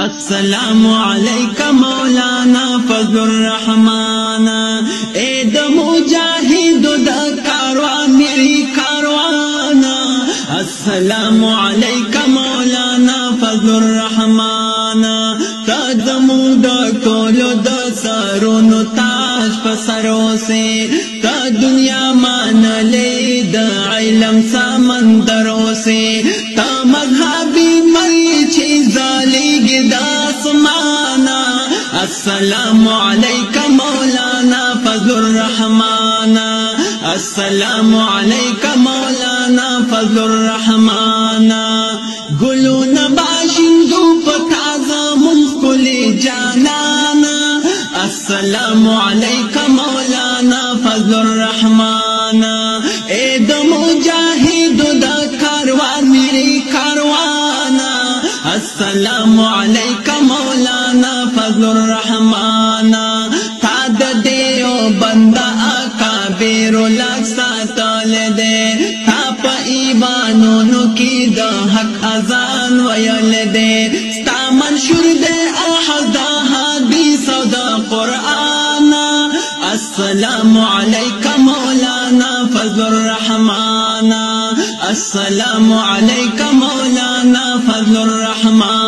السلام علیکہ مولانا فضل الرحمن اے د مجاہد د کاروان میری کاروان السلام علیکہ مولانا فضل الرحمن تدمو د کولو د سرونو تاج پسرو سے تا دنیا مان لے د علم سمندروں سے تا مذہبی مری چیز السلام علیکہ مولانا فضل الرحمن السلام علیکہ مولانا فضل الرحمن گلون باشندو پتازا منخلی جانانا السلام علیکہ مولانا فضل الرحمن اے د مجاہد د کاروان میری کاروان السلام علیکہ مولانا فضل الرحمن تاد دیو بندہ اکابر لکسا تال دے تا پا ایمانونو کی دا حق ازان ویل دے ستا منشور دے احد دا حدیث و دا قرآن السلام علیکہ مولانا فضل الرحمن السلام علیکہ مولانا فضل الرحمن